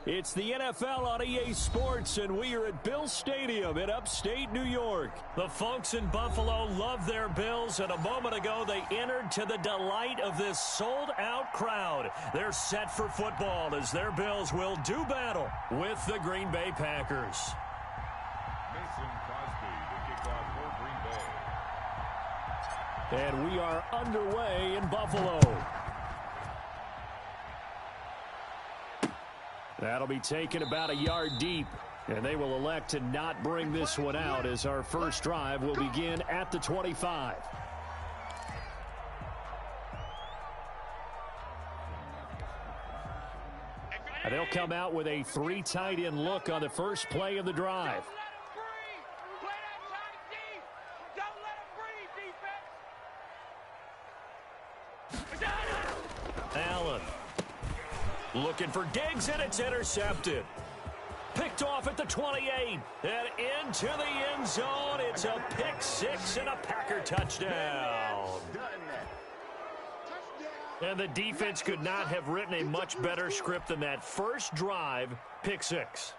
It's the NFL on EA Sports, and we are at Bill Stadium in upstate New York. The folks in Buffalo love their Bills, and a moment ago they entered to the delight of this sold-out crowd. They're set for football as their Bills will do battle with the Green Bay Packers. And we are underway in Buffalo. That'll be taken about a yard deep. And they will elect to not bring this one out as our first drive will begin at the 25. And they'll come out with a 3 tight end look on the first play of the drive. Allen looking for Diggs, and it's intercepted. Picked off at the 28 and into the end zone. It's a pick six and a Packer touchdown. And the defense could not have written a much better script than that first drive, pick six.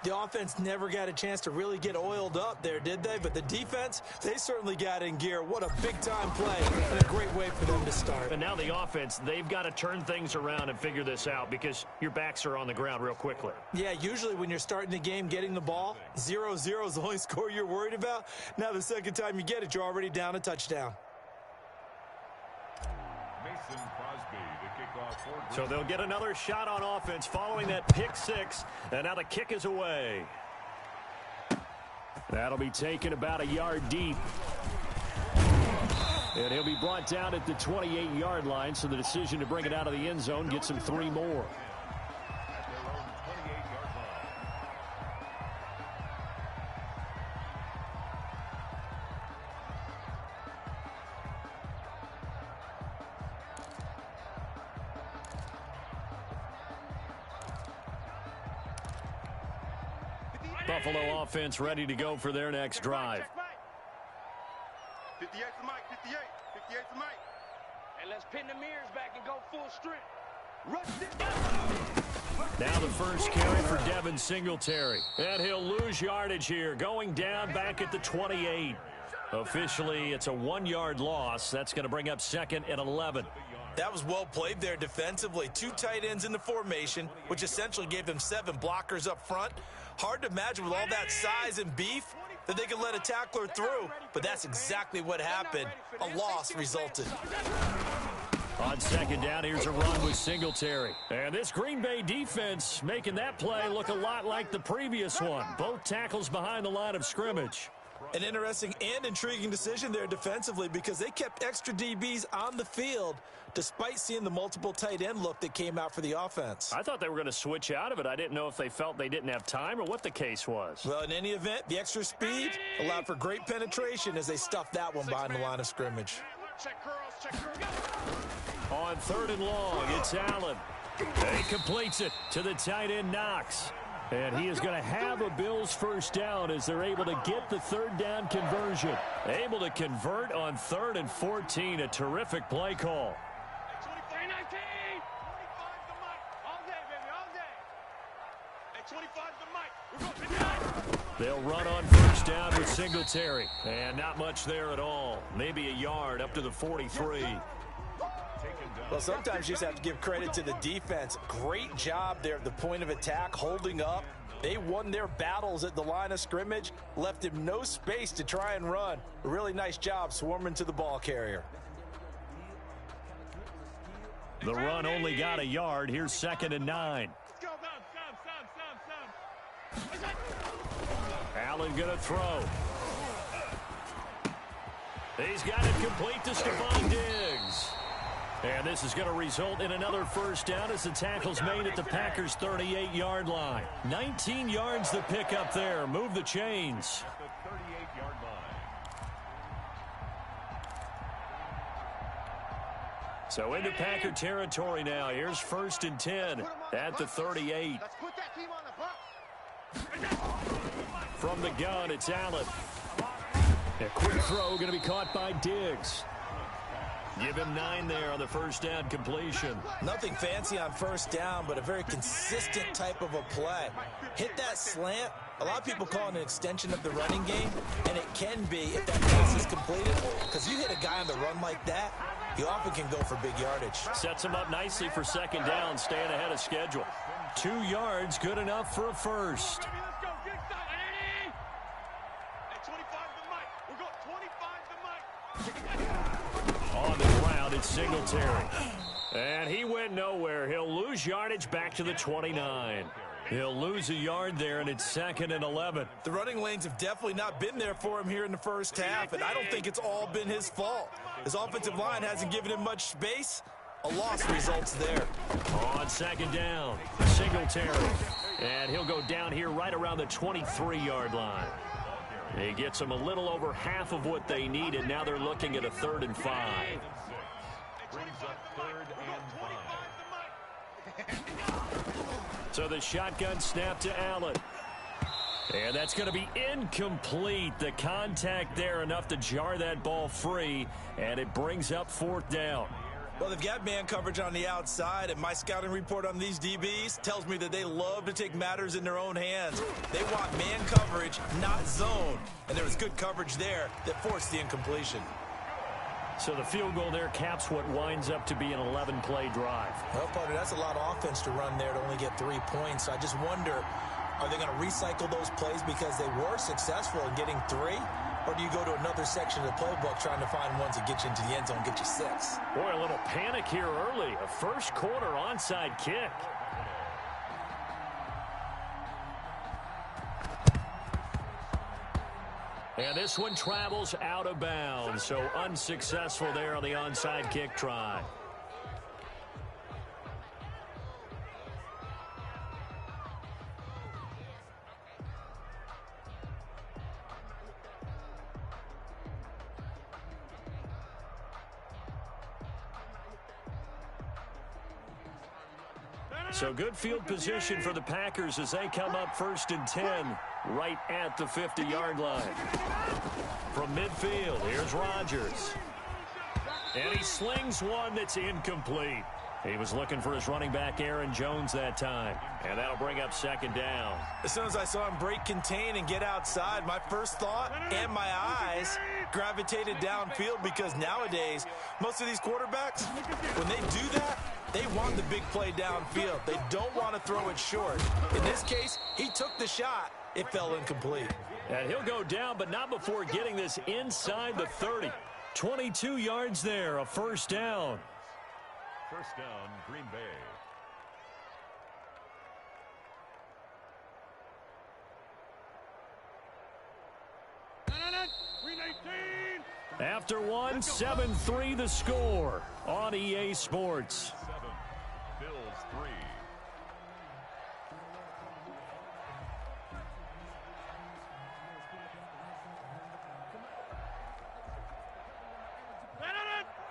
The offense never got a chance to really get oiled up there, did they? But the defense, they certainly got in gear. What a big-time play and a great way for them to start. And now the offense, they've got to turn things around and figure this out because your backs are on the ground real quickly. Yeah, usually when you're starting the game getting the ball, 0-0 is the only score you're worried about. Now the second time you get it, you're already down a touchdown. So they'll get another shot on offense following that pick six, and now the kick is away. That'll be taken about a yard deep. And he'll be brought down at the 28-yard line, so the decision to bring it out of the end zone gets him 3 more. Buffalo offense ready to go for their next drive. 58 to Mike, 58 to Mike. And let's pin the mirrors back and go full strength. Rush this. Now the first carry for Devin Singletary. And he'll lose yardage here, going down back at the 28. Officially, it's a 1-yard loss. That's going to bring up 2nd and 11. That was well played there defensively. 2 tight ends in the formation, which essentially gave them 7 blockers up front. Hard to imagine with all that size and beef that they could let a tackler through, but that's exactly what happened. A loss resulted. On 2nd down, here's a run with Singletary. And this Green Bay defense making that play look a lot like the previous one. Both tackles behind the line of scrimmage. An interesting and intriguing decision there defensively because they kept extra DBs on the field despite seeing the multiple tight end look that came out for the offense. I thought they were going to switch out of it. I didn't know if they felt they didn't have time or what the case was. Well, in any event, the extra speed allowed for great penetration as they stuffed that one behind the line of scrimmage. On 3rd and long, it's Allen. He completes it to the tight end Knox. And he is going to have a Bills first down as they're able to get the 3rd down conversion. Able to convert on 3rd and 14. A terrific play call. They'll run on first down with Singletary. And not much there at all. Maybe a yard up to the 43. Well, sometimes you just have to give credit to the defense. Great job there at the point of attack, holding up. They won their battles at the line of scrimmage, left him no space to try and run. A really nice job swarming to the ball carrier. The run only got a yard. Here's 2nd and 9. Allen going to throw. He's got it complete to Stephon Diggs. And this is going to result in another first down as the tackle's made at the Packers' 38-yard line. 19 yards to pick up there. Move the chains. So into Packer territory now. Here's 1st and 10 at the 38. From the gun, it's Allen. A quick throw going to be caught by Diggs. Give him 9 there on the first down completion. Nothing fancy on first down, but a very consistent type of a play. Hit that slant. A lot of people call it an extension of the running game, and it can be if that pass is completed, because you hit a guy on the run like that, he often can go for big yardage. Sets him up nicely for second down, staying ahead of schedule. 2 yards, good enough for a first. On the ground, it's Singletary. And he went nowhere. He'll lose yardage back to the 29. He'll lose a yard there, and it's 2nd and 11. The running lanes have definitely not been there for him here in the first half, and I don't think it's all been his fault. His offensive line hasn't given him much space. A loss results there. On second down, Singletary. And he'll go down here right around the 23-yard line. He gets them a little over half of what they need, and now they're looking at a 3rd and 5. So the shotgun snap to Allen. And that's going to be incomplete. The contact there enough to jar that ball free, and it brings up 4th down. Well, they've got man coverage on the outside, and my scouting report on these DBs tells me that they love to take matters in their own hands. They want man coverage, not zone. And there was good coverage there that forced the incompletion. So the field goal there caps what winds up to be an 11-play drive. Well, partner, that's a lot of offense to run there to only get 3 points. So I just wonder, are they going to recycle those plays because they were successful in getting 3? Or do you go to another section of the playbook trying to find ones that get you into the end zone and get you 6? Boy, a little panic here early. A first quarter onside kick. And this one travels out of bounds, so unsuccessful there on the onside kick try. So good field position for the Packers as they come up 1st and 10 right at the 50-yard line. From midfield, here's Rodgers. And he slings one that's incomplete. He was looking for his running back, Aaron Jones, that time. And that'll bring up 2nd down. As soon as I saw him break contain and get outside, my first thought and my eyes gravitated downfield, because nowadays, most of these quarterbacks, when they do that, they want the big play downfield. They don't want to throw it short. In this case, he took the shot. It fell incomplete. And he'll go down, but not before getting this inside the 30. 22 yards there, a first down. First down, Green Bay. After one, 7-3 the score on EA Sports. 7, Bills 3.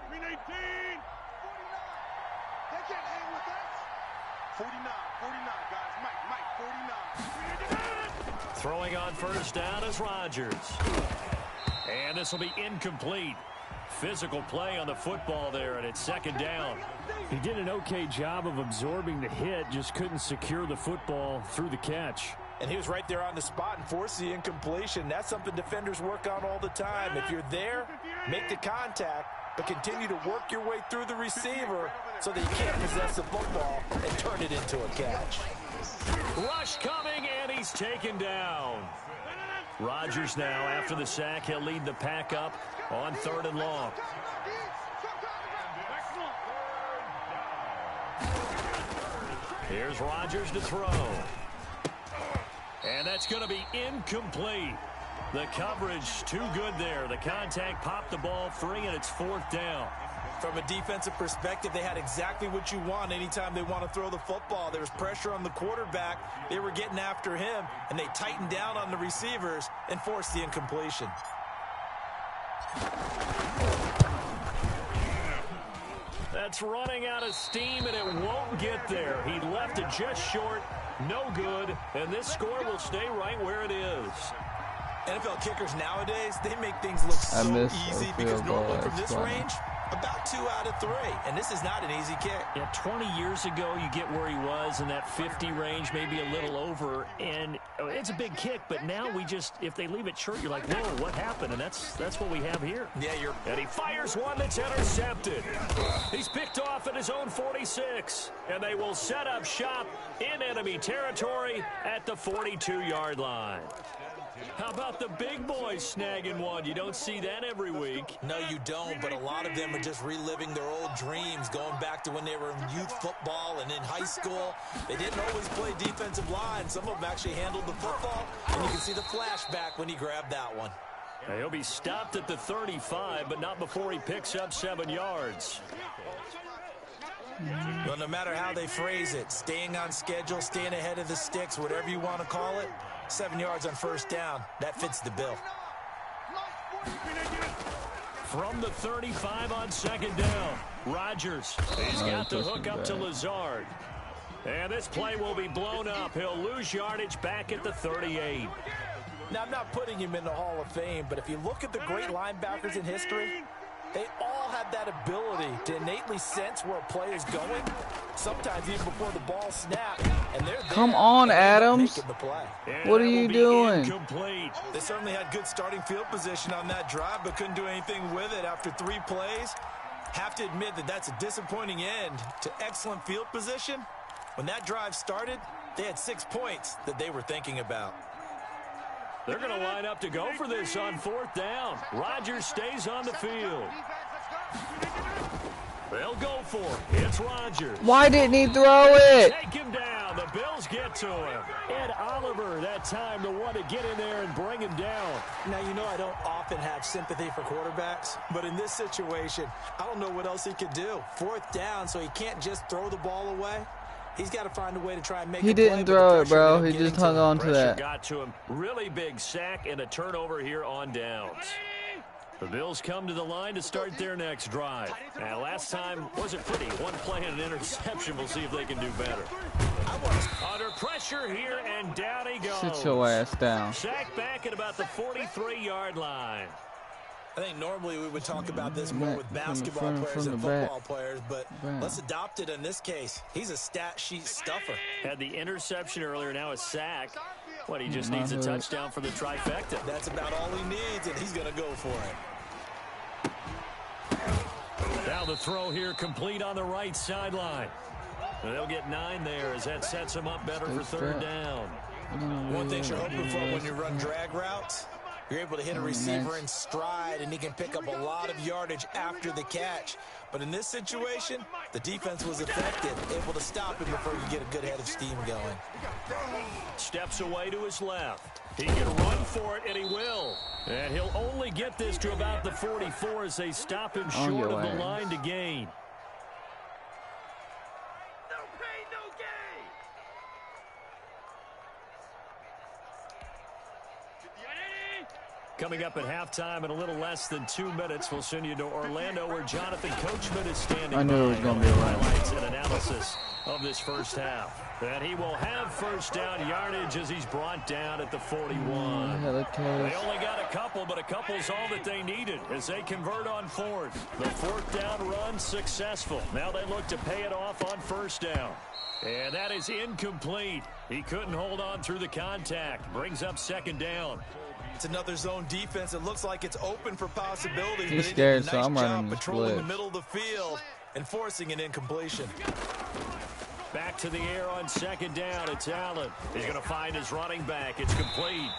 Green 18. They can't hang with us. 49, guys. Mike, 49. Throwing on first down is Rodgers. And this will be incomplete. Physical play on the football there, and it's 2nd down. He did an okay job of absorbing the hit, just couldn't secure the football through the catch. And he was right there on the spot and forced the incompletion. That's something defenders work on all the time. If you're there, make the contact, but continue to work your way through the receiver so that you can't possess the football and turn it into a catch. Rush coming, and he's taken down. Rodgers now, after the sack, he'll lead the pack up on 3rd and long. Here's Rodgers to throw. And that's going to be incomplete. The coverage too good there. The contact popped the ball free, and it's 4th down. From a defensive perspective, they had exactly what you want anytime they want to throw the football. There was pressure on the quarterback. They were getting after him, and they tightened down on the receivers and forced the incompletion. That's running out of steam, and it won't get there. He left it just short, no good, and this score will stay right where it is. NFL kickers nowadays, they make things look so easy because normally from this range, About 2 out of 3, and this is not an easy kick. Yeah, 20 years ago, you get where he was in that 50 range, maybe a little over, and it's a big kick, but now if they leave it short, you're like, whoa, what happened? And that's what we have here. Yeah, and he fires one that's intercepted. He's picked off at his own 46, and they will set up shop in enemy territory at the 42-yard line. How about the big boys snagging one? You don't see that every week. No, you don't, but a lot of them are just reliving their old dreams, going back to when they were in youth football and in high school. They didn't always play defensive line. Some of them actually handled the football, and you can see the flashback when he grabbed that one. Now, he'll be stopped at the 35, but not before he picks up 7 yards. Well, no matter how they phrase it, staying on schedule, staying ahead of the sticks, whatever you want to call it, 7 yards on first down, that fits the bill. From the 35 on second down, Rodgers. He's got the hook up to Lazard. And this play will be blown up. He'll lose yardage back at the 38. Now, I'm not putting him in the Hall of Fame, but if you look at the great linebackers in history, they all have that ability to innately sense where a play is going, sometimes even before the ball snaps, and they're there. Come on, Adams. The play. What are you doing? Incomplete. They certainly had good starting field position on that drive, but couldn't do anything with it after 3 plays. Have to admit that that's a disappointing end to excellent field position. When that drive started, they had 6 points that they were thinking about. They're going to line up to go for this on 4th down. Rodgers stays on the field. They'll go for it. It's Rodgers. Why didn't he throw it? Take him down. The Bills get to him. Ed Oliver, that time, the one to get in there and bring him down. Now, you know I don't often have sympathy for quarterbacks, but in this situation, I don't know what else he could do. 4th down, so he can't just throw the ball away. He's got to find a way to try and make He didn't throw it, bro. He just hung on to that. Got to him. Really big sack and a turnover here on downs. The Bills come to the line to start their next drive. Now, last time wasn't pretty. 1 play and an interception. We'll see if they can do better. Under pressure here, and down he goes. Sit your ass down. Sack back at about the 43-yard line. I think normally we would talk about this more with basketball players and football players, but let's adopt it in this case. He's a stat sheet stuffer. Had the interception earlier, now a sack. What, he just needs a touchdown for the trifecta. That's about all he needs, and he's going to go for it. Now the throw here complete on the right sideline. They'll get 9 there as that sets him up better for 3rd down. One thing you're hoping for when you run drag routes, you're able to hit a receiver in stride, and he can pick up a lot of yardage after the catch. But in this situation, the defense was effective, able to stop him before you get a good head of steam going. Steps away to his left. He can run for it, and he will. And he'll only get this to about the 44 as they stop him short of the line to gain. Coming up at halftime in a little less than 2 minutes, we'll send you to Orlando where Jonathan Coachman is standing. I knew it was going to be highlights and analysis of this first half. And he will have first down yardage as he's brought down at the 41. They only got a couple, but a couple's all that they needed as they convert on 4th. The 4th down run successful. Now they look to pay it off on first down. And that is incomplete. He couldn't hold on through the contact. Brings up 2nd down. It's another zone defense. It looks like it's open for possibilities. He's scared, so I'm running the patrolling the middle of the field and forcing an incompletion. Back to the air on 2nd down. It's Allen. He's going to find his running back. It's complete.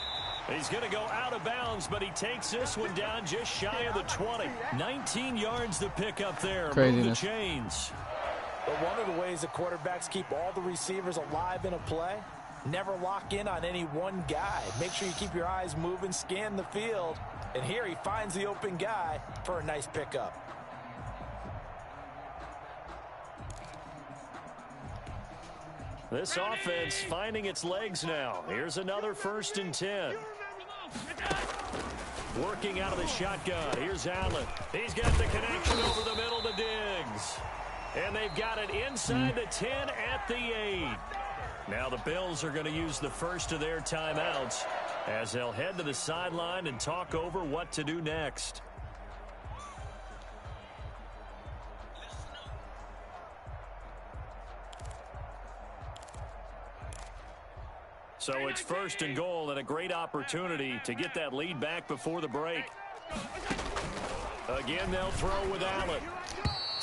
He's going to go out of bounds, but he takes this one down just shy of the 20. 19 yards to pick up there. Move the chains. But one of the ways the quarterbacks keep all the receivers alive in a play, never lock in on any one guy. Make sure you keep your eyes moving, scan the field. And here he finds the open guy for a nice pickup. This offense finding its legs now. Here's another 1st and 10. Working out of the shotgun. Here's Allen. He's got the connection over the middle to Diggs. And they've got it inside the 10 at the 8. Now the Bills are going to use the first of their timeouts as they'll head to the sideline and talk over what to do next. So it's 1st and goal and a great opportunity to get that lead back before the break. Again, they'll throw with Allen.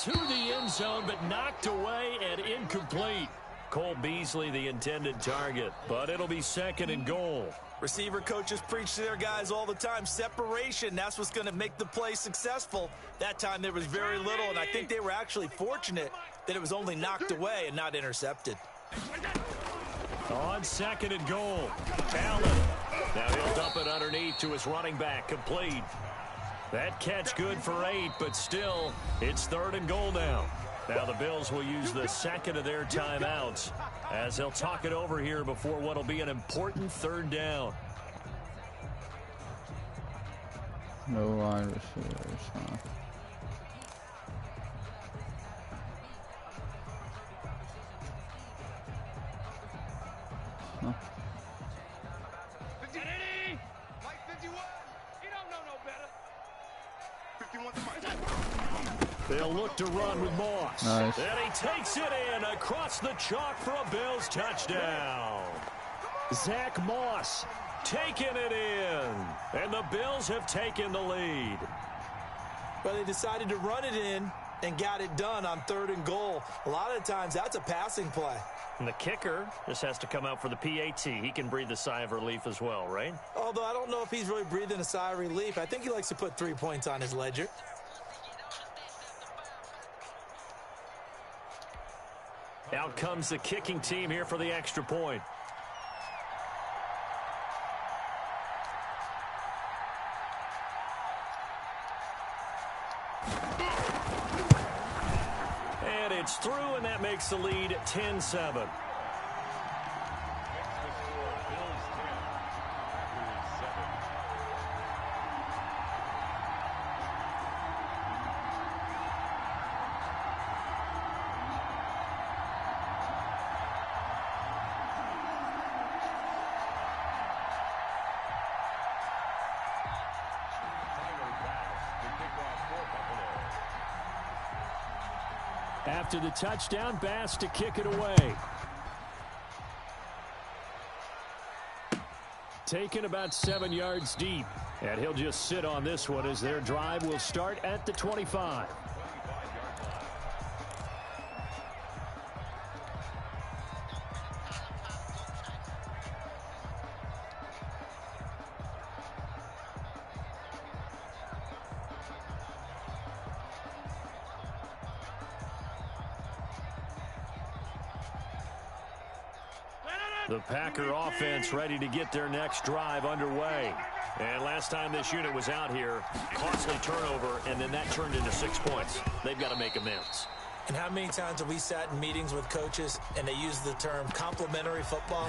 To the end zone, but knocked away and incomplete. Cole Beasley, the intended target, but it'll be 2nd and goal. Receiver coaches preach to their guys all the time. Separation, that's what's going to make the play successful. That time there was very little, and I think they were actually fortunate that it was only knocked away and not intercepted. On 2nd and goal, Allen. Now he'll dump it underneath to his running back, complete. That catch good for 8, but still, it's 3rd and goal now. Now the Bills will use the 2nd of their timeouts as they'll talk it over here before what will be an important 3rd down. No wide receivers, huh? They'll look to run with Moss. Nice. And he takes it in across the chalk for a Bills touchdown. Zach Moss taking it in. And the Bills have taken the lead. Well, they decided to run it in and got it done on 3rd and goal. A lot of times that's a passing play. And the kicker just has to come out for the PAT. He can breathe a sigh of relief as well, right? Although I don't know if he's really breathing a sigh of relief. I think he likes to put 3 points on his ledger. Out comes the kicking team here for the extra point. And it's through, and that makes the lead 10-7. After the touchdown, Bass to kick it away. Taken about 7 yards deep. And he'll just sit on this one as their drive will start at the 25. The Packer offense ready to get their next drive underway. And last time this unit was out here, costly turnover, and then that turned into 6 points. They've got to make amends. And how many times have we sat in meetings with coaches and they use the term complementary football?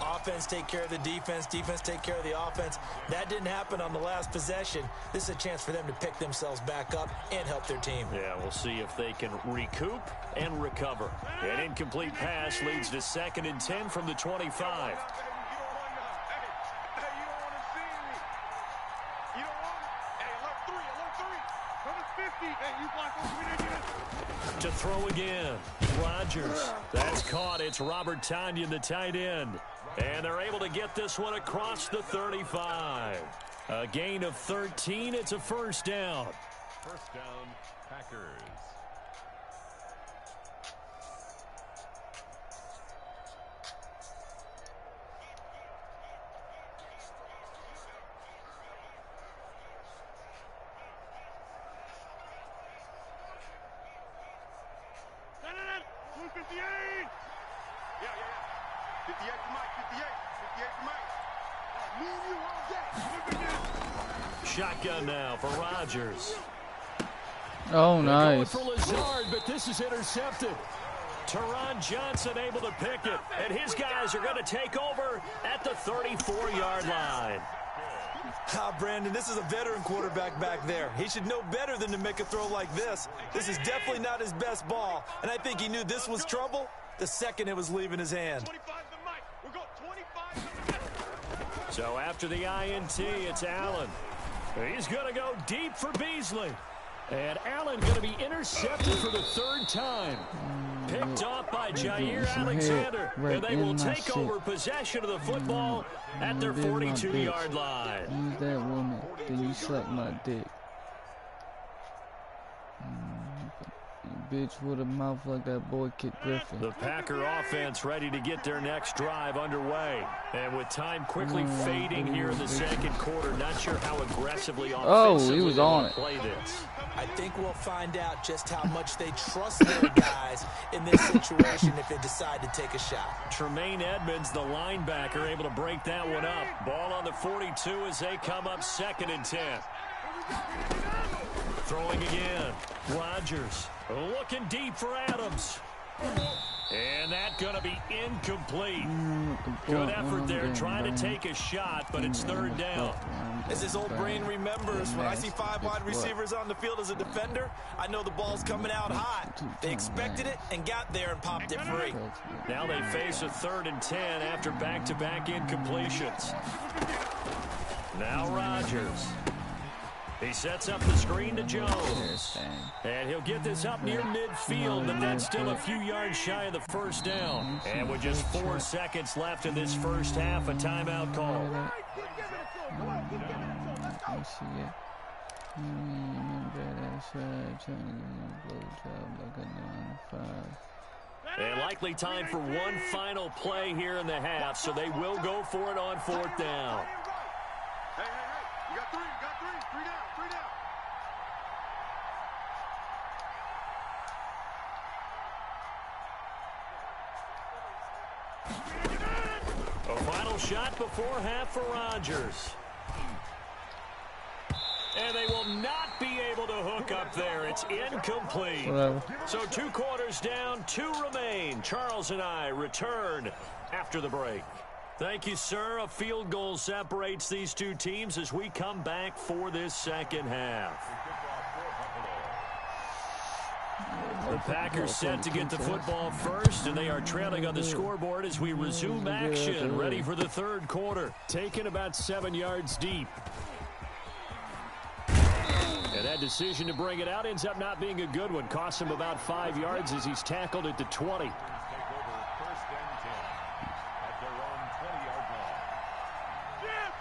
Offense take care of the defense, defense take care of the offense. That didn't happen on the last possession. This is a chance for them to pick themselves back up and help their team. Yeah, we'll see if they can recoup and recover. An incomplete pass leads to 2nd and 10 from the 25. To throw again, Rodgers. That's caught. It's Robert Tonyan, the tight end. And they're able to get this one across the 35. A gain of 13. It's a 1st down. 1st down, Packers. Shotgun now for Rodgers. Oh, nice. For Lazard, but this is intercepted. Teron Johnson able to pick it, and his guys are going to take over at the 34-yard line. Brandon, this is a veteran quarterback back there. He should know better than to make a throw like this. This is definitely not his best ball, and I think he knew this was trouble the second it was leaving his hand. So after the INT, it's Allen. He's going to go deep for Beasley. And Allen going to be intercepted. intercepted for the third time. Picked off by Jair Alexander, and they will take over possession of the football at their 42-yard line. Use that woman, then you suck my dick. Bitch with a mouth like that boy Kit Griffin. The Packer offense ready to get their next drive underway. And with time quickly fading here in the second quarter, not sure how aggressively offensively he was on it. Play this. I think we'll find out just how much they trust their guys in this situation if they decide to take a shot. Tremaine Edmonds, the linebacker, able to break that one up. Ball on the 42 as they come up 2nd and 10. Throwing again. Rodgers looking deep for Adams. And that's going to be incomplete. Good effort there trying to take a shot, but it's 3rd down. As his old brain remembers, when I see 5 wide receivers on the field as a defender, I know the ball's coming out hot. They expected it and got there and popped it free. Now they face a 3rd and 10 after back-to-back incompletions. Now Rodgers. He sets up the screen to Jones. And he'll get this up near midfield, but that's still a few yards shy of the first down. And with just 4 seconds left in this first half, a timeout call. And likely time for one final play here in the half, so they will go for it on 4th down. Hey, you got 3, three down. A final shot before half for Rodgers. And they will not be able to hook up there. It's incomplete. Whatever. So 2 quarters down, 2 remain. Charles and I return after the break. Thank you, sir. A field goal separates these 2 teams as we come back for this second half. The Packers set to get the football first, and they are trailing on the scoreboard as we resume action, ready for the 3rd quarter. Taken about 7 yards deep. And that decision to bring it out ends up not being a good one. Costs him about 5 yards as he's tackled at the 20.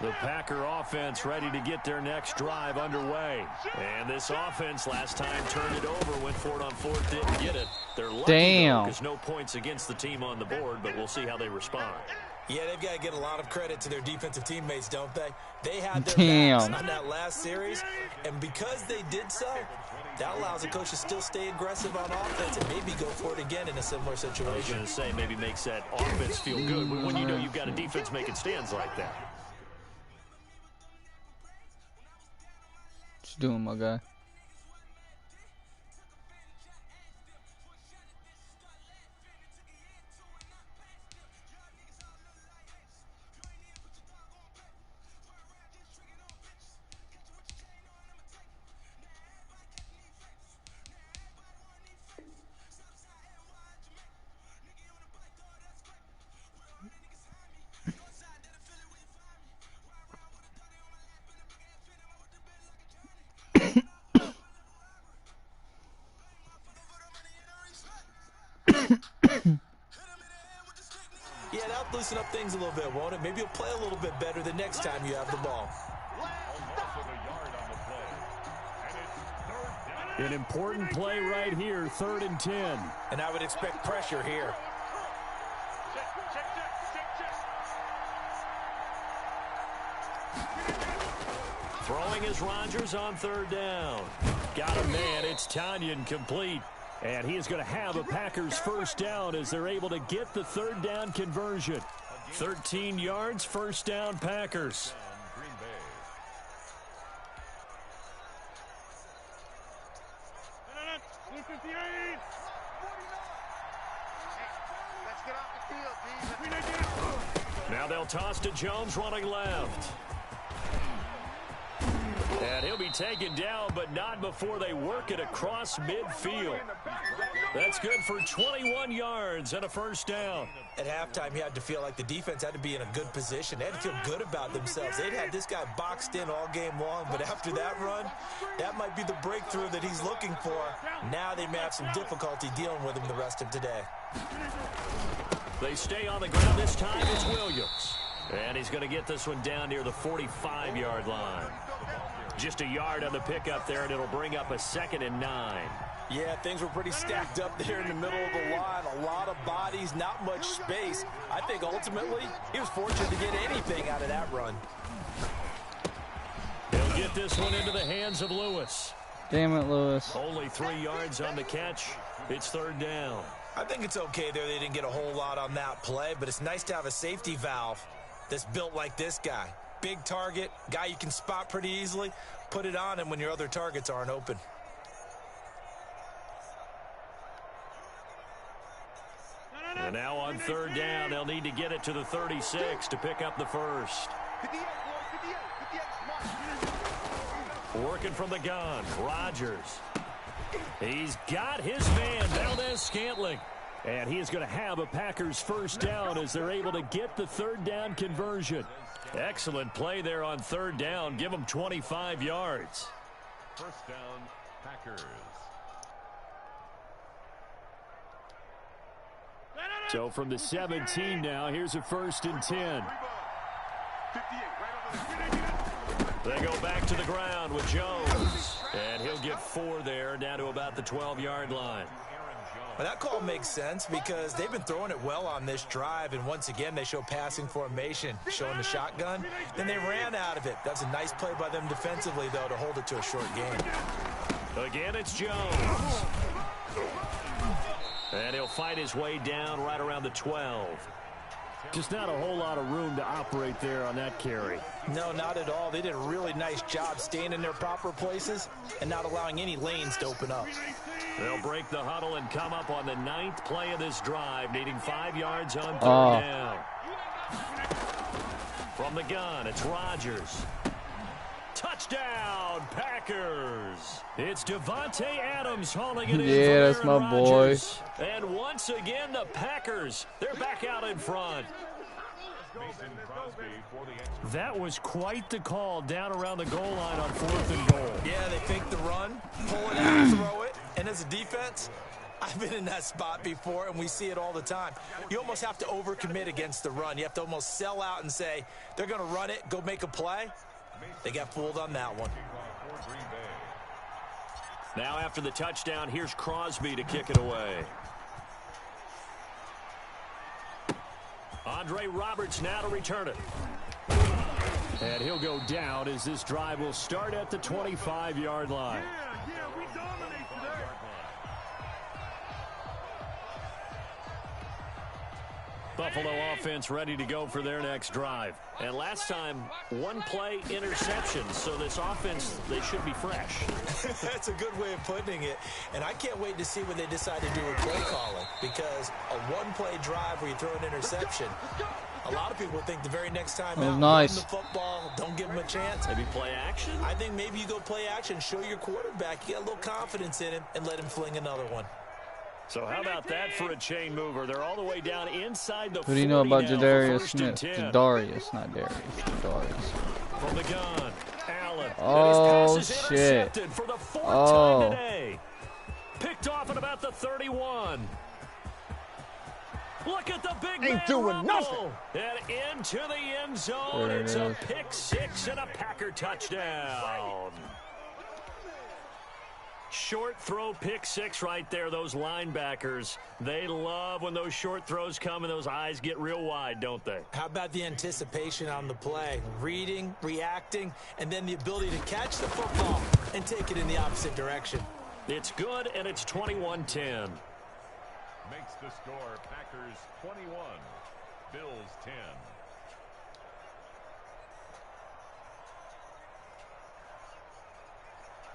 The Packer offense ready to get their next drive underway. And this offense last time turned it over, went for it on 4th, didn't get it. They're lucky because no points against the team on the board, but we'll see how they respond. Yeah, they've got to get a lot of credit to their defensive teammates, don't they? They had their backs on that last series, and because they did so, that allows the coach to still stay aggressive on offense and maybe go for it again in a similar situation. I was going to say maybe makes that offense feel good when you know you've got a defense making stands like that. What you doing, my guy? Yeah, that'll loosen up things a little bit, won't it? Maybe you'll play a little bit better the next time you have the ball. An important play right here, 3rd and 10. And I would expect pressure here. Throwing is Rodgers on 3rd down. Got a man. It's Tanyan complete. And he is going to have a Packers first down as they're able to get the 3rd down conversion. 13 yards, first down Packers. Now they'll toss to Jones running left. And he'll be taken down, but not before they work it across midfield. That's good for 21 yards and a first down. At halftime, you had to feel like the defense had to be in a good position. They had to feel good about themselves. They'd had this guy boxed in all game long, but after that run, that might be the breakthrough that he's looking for. Now they may have some difficulty dealing with him the rest of today. They stay on the ground this time. It's Williams. And he's going to get this one down near the 45-yard line. Just a yard on the pickup there, and it'll bring up a 2nd and 9. Yeah, things were pretty stacked up there in the middle of the line. A lot of bodies, not much space. I think ultimately he was fortunate to get anything out of that run. He'll get this one into the hands of Lewis. Damn it, Lewis. Only 3 yards on the catch. It's 3rd down. I think it's okay there. They didn't get a whole lot on that play, but it's nice to have a safety valve that's built like this guy. Big target, guy you can spot pretty easily. Put it on him when your other targets aren't open. And now on 3rd down, they'll need to get it to the 36 to pick up the first. Working from the gun, Rodgers. He's got his man, Valdez-Scantling. And he is going to have a Packers first down as they're able to get the 3rd down conversion. Excellent play there on 3rd down. Give them 25 yards. First down, Packers. So from the 17 now, here's a 1st and 10. They go back to the ground with Jones. And he'll get 4 there, down to about the 12-yard line. Well, that call makes sense because they've been throwing it well on this drive, and once again they show passing formation, showing the shotgun. Then they ran out of it. That's a nice play by them defensively, though, to hold it to a short game. Again, it's Jones. And he'll fight his way down right around the 12. Just not a whole lot of room to operate there on that carry. No, not at all. They did a really nice job staying in their proper places and not allowing any lanes to open up. They'll break the huddle and come up on the 9th play of this drive, needing 5 yards on 3rd down. From the gun, it's Rodgers. Touchdown, Packers. It's Devontae Adams hauling it in. Yeah, that's my boy. And once again, the Packers, they're back out in front. That was quite the call down around the goal line on 4th and goal. Yeah, they fake the run, pull it out, throw it, and as a defense, I've been in that spot before, and we see it all the time. You almost have to overcommit against the run. You have to almost sell out and say, they're going to run it, go make a play. They got fooled on that one. Now after the touchdown, here's Crosby to kick it away. Andre Roberts now to return it. And he'll go down as this drive will start at the 25-yard line. we dominate today. Buffalo offense ready to go for their next drive. And last time, 1 play interception. So this offense, they should be fresh. That's a good way of putting it. And I can't wait to see what they decide to do with play calling. Because a 1-play drive where you throw an interception, a lot of people think the very next time out, nice. run the football, don't give them a chance. Maybe play action? I think maybe you go play action, show your quarterback, you got a little confidence in him, and let him fling another one. So how about that for a chain mover? They're all the way down inside the 40. What do you know about now, Jadarius 1st and Smith? 10. Jadarius, not Darius. Jadarius. From the gun, Allen. Oh, And his pass is shit. intercepted for the 4th time today. Picked off at about the 31. Look at the big man doing rumble. And into the end zone. There it It's a is. pick 6 and a Packer touchdown. Short throw, pick 6 right there. Those linebackers, they love when those short throws come and those eyes get real wide, don't they? How about the anticipation on the play? Reading, reacting, and then the ability to catch the football and take it in the opposite direction. It's good, and it's 21-10. Makes the score Packers 21, Bills 10.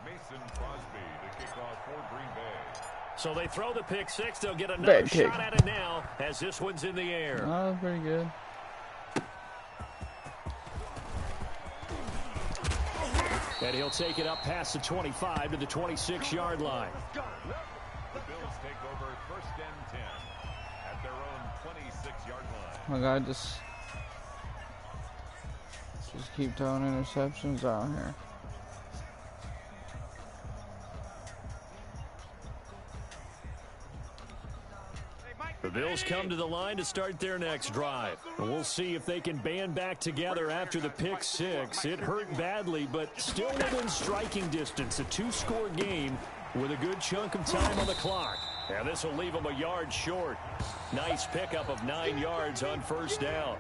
Mason Crosby to kick off for Green Bay. So they throw the pick 6. They'll get another Bad kick. shot at it now as this one's in the air. Oh, pretty good. And he'll take it up past the 25 to the 26-yard line. The Bills take over 1st and 10 at their own 26-yard line. My God, just keep throwing interceptions out here. The Bills come to the line to start their next drive. And we'll see if they can band back together after the pick six. It hurt badly, but still within striking distance. A 2-score game with a good chunk of time on the clock. And this will leave them a yard short. Nice pickup of 9 yards on 1st down.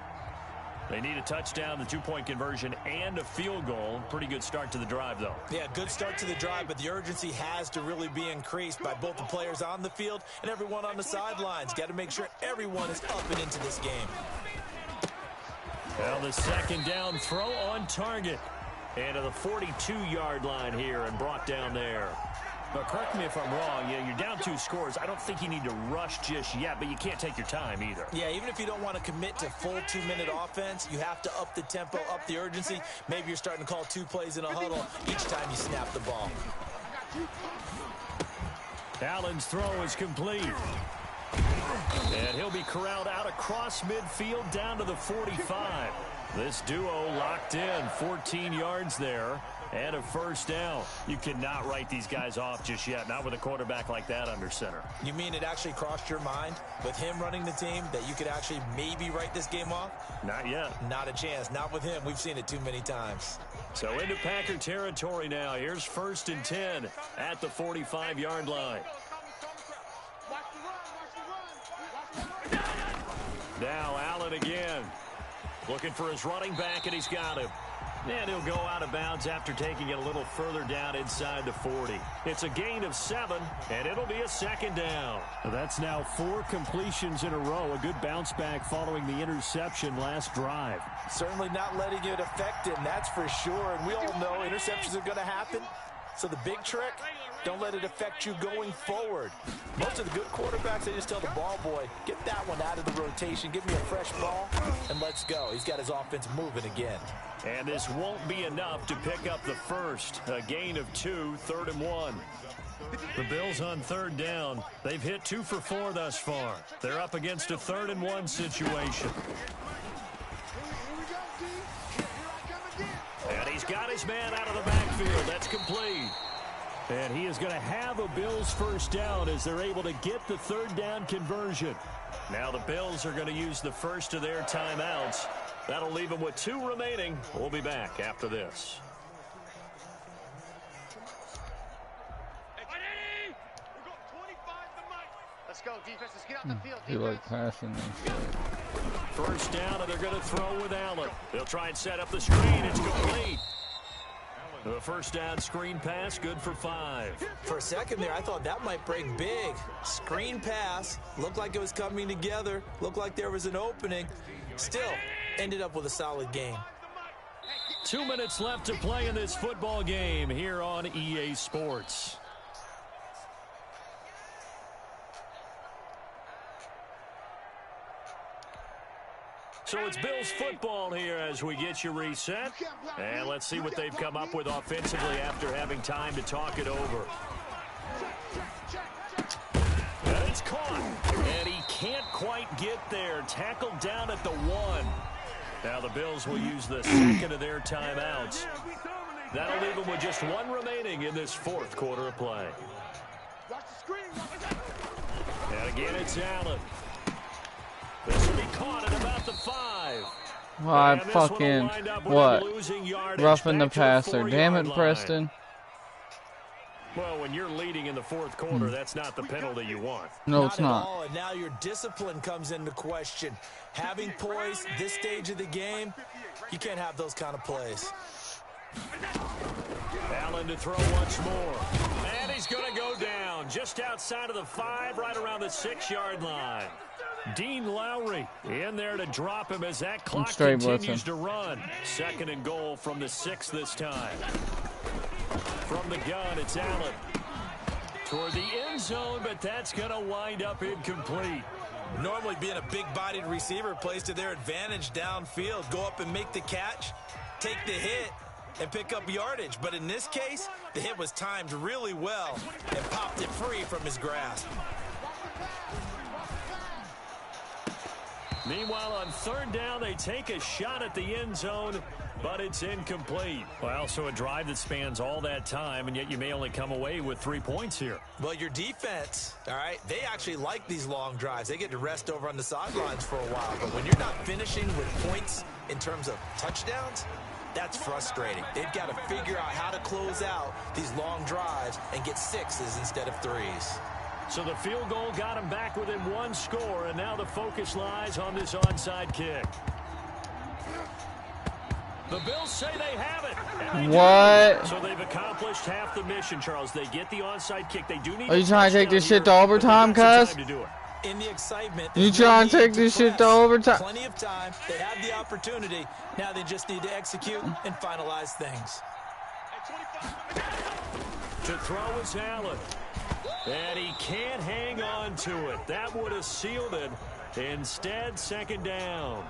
They need a touchdown, the 2-point conversion, and a field goal. Pretty good start to the drive, though. Yeah, good start to the drive, but the urgency has to really be increased by both the players on the field and everyone on the sidelines. Got to make sure everyone is up and into this game. Well, the 2nd down throw on target. And to the 42-yard line here and brought down there. But correct me if I'm wrong, you're down 2 scores. I don't think you need to rush just yet, but you can't take your time either. Yeah, even if you don't want to commit to full 2-minute offense, you have to up the tempo, up the urgency. Maybe you're starting to call 2 plays in a huddle each time you snap the ball. Allen's throw is complete. And he'll be corralled out across midfield down to the 45. This duo locked in, 14 yards there. And a 1st down. You cannot write these guys off just yet, not with a quarterback like that under center. You mean it actually crossed your mind with him running the team that you could actually maybe write this game off? Not yet. Not a chance. Not with him. We've seen it too many times. So into Packer territory now. Here's 1st and 10 at the 45-yard line. Now Allen again. Looking for his running back, and he's got him. And he'll go out of bounds after taking it a little further down inside the 40. It's a gain of 7, and it'll be a 2nd down. That's now 4 completions in a row. A good bounce back following the interception last drive. Certainly not letting it affect him, that's for sure. And we all know interceptions are going to happen. So the big trick, don't let it affect you going forward. Most of the good quarterbacks, they just tell the ball boy, get that one out of the rotation, give me a fresh ball, and let's go. He's got his offense moving again. And this won't be enough to pick up the first. A gain of 2, 3rd and 1. The Bills on 3rd down. They've hit 2 for 4 thus far. They're up against a 3rd and 1 situation. And he's got his man out of the backfield. That's complete. And he is going to have a Bills 1st down as they're able to get the 3rd down conversion. Now the Bills are going to use the first of their timeouts. That'll leave them with 2 remaining. We'll be back after this. Let's go, defense. Let's get out the field. You like passing and shit. 1st down, and they're going to throw with Allen. They'll try and set up the screen. It's complete. The 1st down screen pass, good for 5. For a second there, I thought that might break big. Screen pass, looked like it was coming together, looked like there was an opening. Still, ended up with a solid game. 2 minutes left to play in this football game here on EA Sports. So it's Bills football here as we get you reset. And let's see what they've come up with offensively after having time to talk it over. And it's caught. And he can't quite get there. Tackled down at the 1. Now the Bills will use the 2nd of their timeouts. That'll leave them with just 1 remaining in this 4th quarter of play. And again, it's Allen. This will be caught at about the 5. Well, I fucking, what? Roughing the passer. Damn it, Preston. Well, when you're leading in the 4th quarter, that's not the penalty you want. No, it's not. At all, and now your discipline comes into question. Having poise this stage of the game, you can't have those kind of plays. Allen to throw once more. And he's going to go down just outside of the 5, right around the 6-yard line. Dean Lowry in there to drop him as that clock continues to run. 2nd and goal from the 6 this time. From the gun, it's Allen. Toward the end zone, but that's going to wind up incomplete. Normally being a big-bodied receiver plays to their advantage downfield. Go up and make the catch, take the hit, and pick up yardage. But in this case, the hit was timed really well and popped it free from his grasp. Meanwhile, on third down, they take a shot at the end zone, but it's incomplete. Well, so a drive that spans all that time, and yet you may only come away with 3 points here. Well, your defense, all right, they actually like these long drives. They get to rest over on the sidelines for a while. But when you're not finishing with points in terms of touchdowns, that's frustrating. They've got to figure out how to close out these long drives and get 6s instead of 3s. So the field goal got him back within 1 score, and now the focus lies on this onside kick. The Bills say they have it. And they what? do. So they've accomplished half the mission, Charles. They get the onside kick. They do need. Are you trying to take this shit to overtime, cuz? In the excitement, you trying to take this shit to overtime? Plenty of time. They have the opportunity. Now they just need to execute and finalize things. To throw is Allen. And he can't hang on to it. That would have sealed it. Instead, second down.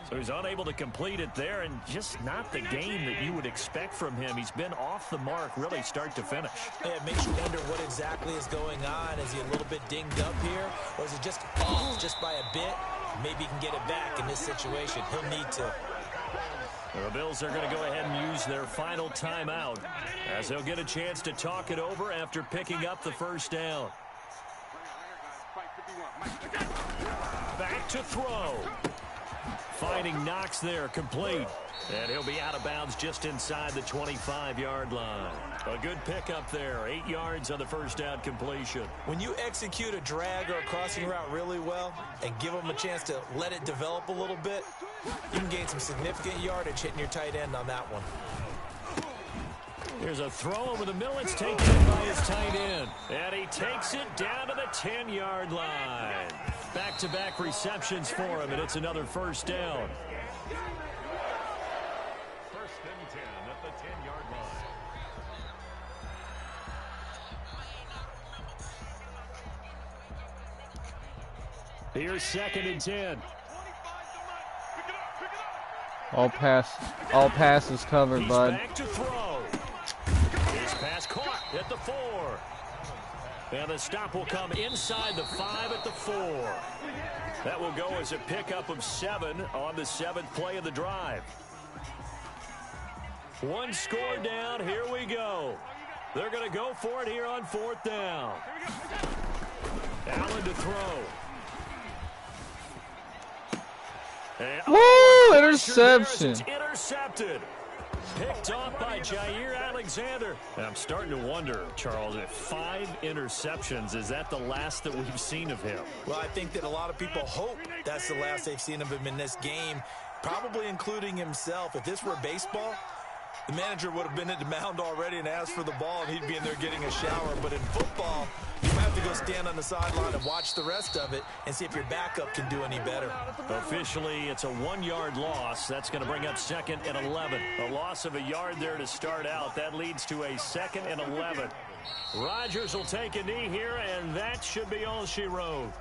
So he's unable to complete it there, and just not the game that you would expect from him. He's been off the mark, really, start to finish. Yeah, it makes you wonder what exactly is going on. Is he a little bit dinged up here, or is it just off just by a bit? Maybe he can get it back in this situation. He'll need to. The Bills are going to go ahead and use their final timeout as they'll get a chance to talk it over after picking up the first down. Back to throw. Finding Knox there, complete. And he'll be out of bounds just inside the 25-yard line. A good pickup there, 8 yards on the first down completion. When you execute a drag or a crossing route really well and give them a chance to let it develop a little bit, you can gain some significant yardage hitting your tight end on that one. Here's a throw over the middle. It's taken in by his tight end. And he takes it down to the 10-yard line. Back-to-back receptions for him, and it's another first down. First and 10 at the 10-yard line. Here's second and 10. All passes covered, bud. Back to throw. His pass caught at the 4. And the stop will come inside the 5 at the 4. That will go as a pickup of 7 on the 7th play of the drive. 1 score down. Here we go. They're going to go for it here on 4th down. Allen to throw. Woo! Interception. Intercepted. Picked off by Jair Alexander. And I'm starting to wonder, Charles, if 5 interceptions, is that the last that we've seen of him? Well, I think that a lot of people hope that's the last they've seen of him in this game, probably including himself. If this were baseball, the manager would have been at the mound already and asked for the ball, and he'd be in there getting a shower. But in football, you have to go stand on the sideline and watch the rest of it and see if your backup can do any better. Officially, it's a 1-yard loss. That's going to bring up 2nd and 11. A loss of a yard there to start out. That leads to a 2nd and 11. Rodgers will take a knee here, and that should be all she wrote.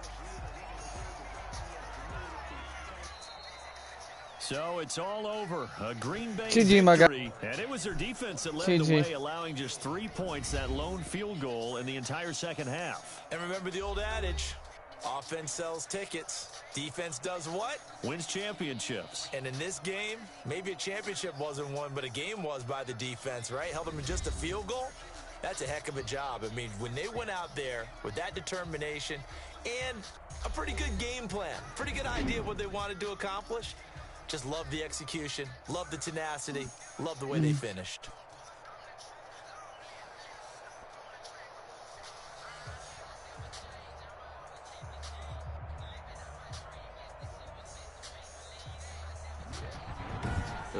So it's all over. A Green Bay victory, and it was their defense that led the way, allowing just 3 points, that lone field goal in the entire second half. And remember the old adage, offense sells tickets. Defense does what? Wins championships. And in this game, maybe a championship wasn't won, but a game was by the defense, right? Held them in just a field goal. That's a heck of a job. I mean, when they went out there with that determination and a pretty good game plan, pretty good idea of what they wanted to accomplish, just love the execution, love the tenacity, love the way they finished.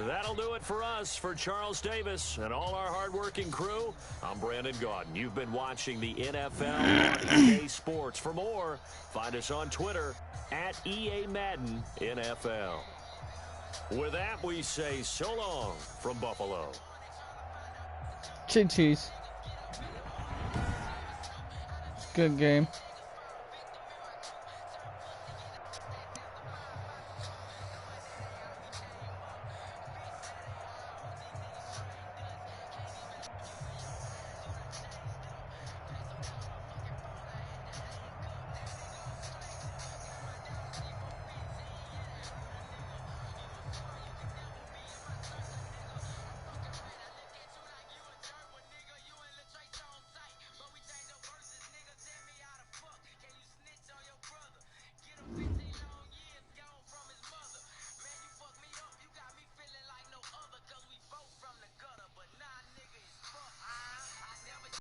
That'll do it for us. For Charles Davis and all our hardworking crew, I'm Brandon Gaudin. You've been watching the NFL on EA Sports. For more, find us on Twitter at EA Madden NFL. With that, we say so long from Buffalo. Cheese. Good game.